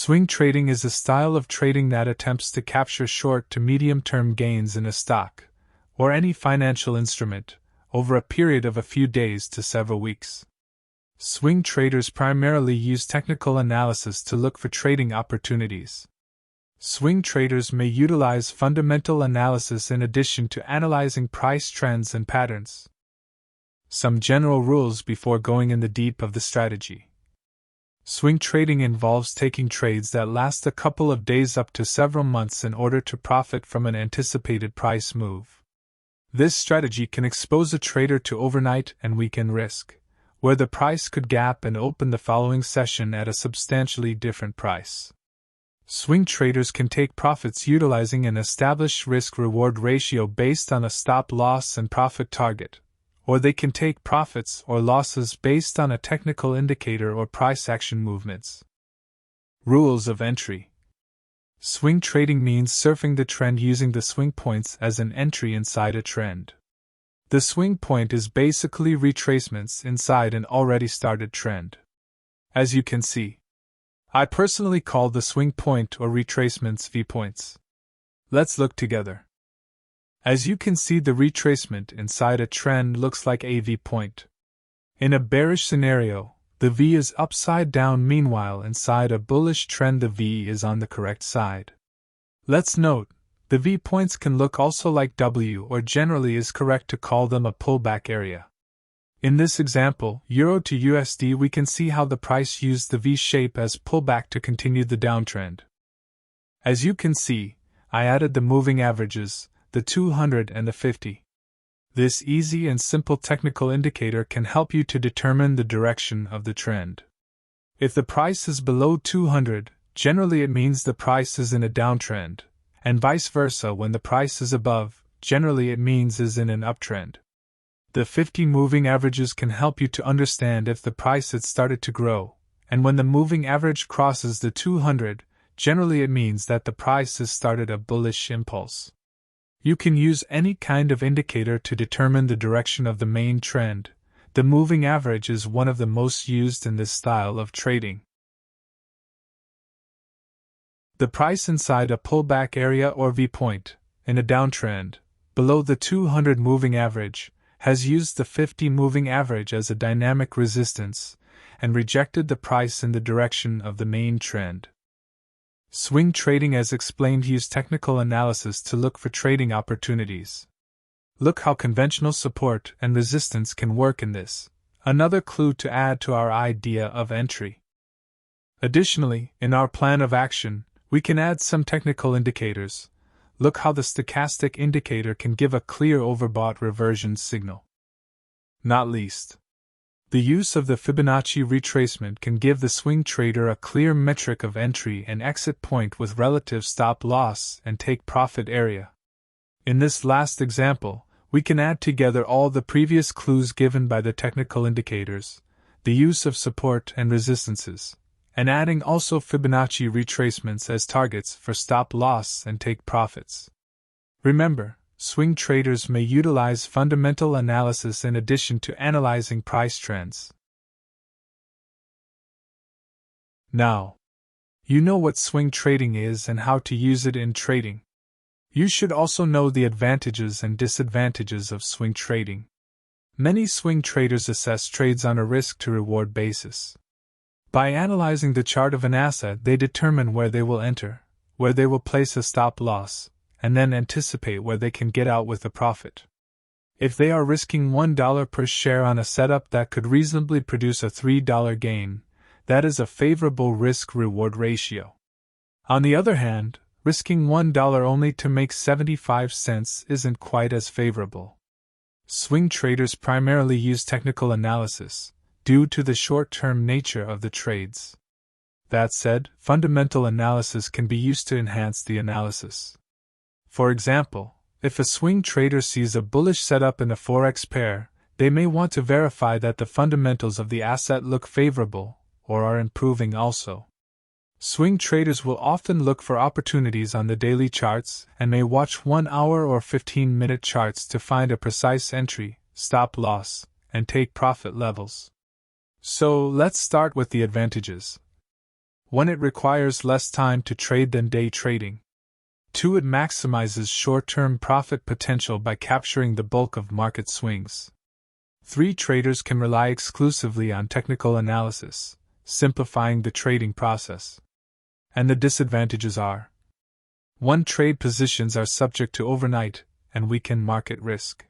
Swing trading is a style of trading that attempts to capture short to medium-term gains in a stock, or any financial instrument, over a period of a few days to several weeks. Swing traders primarily use technical analysis to look for trading opportunities. Swing traders may utilize fundamental analysis in addition to analyzing price trends and patterns. Some general rules before going in the deep of the strategy. Swing trading involves taking trades that last a couple of days up to several months in order to profit from an anticipated price move. This strategy can expose a trader to overnight and weekend risk, where the price could gap and open the following session at a substantially different price. Swing traders can take profits utilizing an established risk-reward ratio based on a stop-loss and profit target, or they can take profits or losses based on a technical indicator or price action movements. Rules of entry. Swing trading means surfing the trend using the swing points as an entry inside a trend. The swing point is basically retracements inside an already started trend. As you can see, I personally call the swing point or retracements V points. Let's look together. As you can see, the retracement inside a trend looks like a V point. In a bearish scenario, the V is upside down, meanwhile inside a bullish trend the V is on the correct side. Let's note, the V points can look also like W, or generally is correct to call them a pullback area. In this example, Euro to USD, we can see how the price used the V shape as pullback to continue the downtrend. As you can see, I added the moving averages, the 200 and the 50. This easy and simple technical indicator can help you to determine the direction of the trend. If the price is below 200, generally it means the price is in a downtrend, and vice versa. When the price is above, generally it means is in an uptrend. The 50 moving averages can help you to understand if the price had started to grow, and when the moving average crosses the 200, generally it means that the price has started a bullish impulse. You can use any kind of indicator to determine the direction of the main trend. The moving average is one of the most used in this style of trading. The price inside a pullback area or V point, in a downtrend, below the 200 moving average, has used the 50 moving average as a dynamic resistance, and rejected the price in the direction of the main trend. Swing trading, as explained, use technical analysis to look for trading opportunities. Look how conventional support and resistance can work in this, another clue to add to our idea of entry. Additionally, in our plan of action, we can add some technical indicators. Look how the stochastic indicator can give a clear overbought reversion signal. Not least, the use of the Fibonacci retracement can give the swing trader a clear metric of entry and exit point with relative stop loss and take profit area. In this last example, we can add together all the previous clues given by the technical indicators, the use of support and resistances, and adding also Fibonacci retracements as targets for stop loss and take profits. Remember, swing traders may utilize fundamental analysis in addition to analyzing price trends. Now, you know what swing trading is and how to use it in trading. You should also know the advantages and disadvantages of swing trading. Many swing traders assess trades on a risk-to-reward basis. By analyzing the chart of an asset, they determine where they will enter, where they will place a stop loss, and then anticipate where they can get out with a profit. If they are risking $1 per share on a setup that could reasonably produce a $3 gain, that is a favorable risk-reward ratio. On the other hand, risking $1 only to make 75 cents isn't quite as favorable. Swing traders primarily use technical analysis, due to the short-term nature of the trades. That said, fundamental analysis can be used to enhance the analysis. For example, if a swing trader sees a bullish setup in a forex pair, they may want to verify that the fundamentals of the asset look favorable, or are improving also. Swing traders will often look for opportunities on the daily charts and may watch 1-hour or 15-minute charts to find a precise entry, stop loss, and take profit levels. So let's start with the advantages. 1. It requires less time to trade than day trading. 2. It maximizes short-term profit potential by capturing the bulk of market swings. 3. Traders can rely exclusively on technical analysis, simplifying the trading process. And the disadvantages are: 1. Trade positions are subject to overnight and weekend market risk.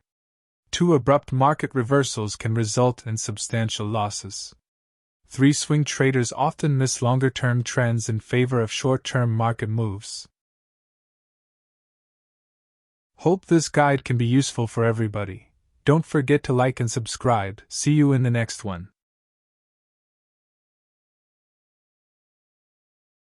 2. Abrupt market reversals can result in substantial losses. 3. Swing traders often miss longer-term trends in favor of short-term market moves. Hope this guide can be useful for everybody. Don't forget to like and subscribe. See you in the next one.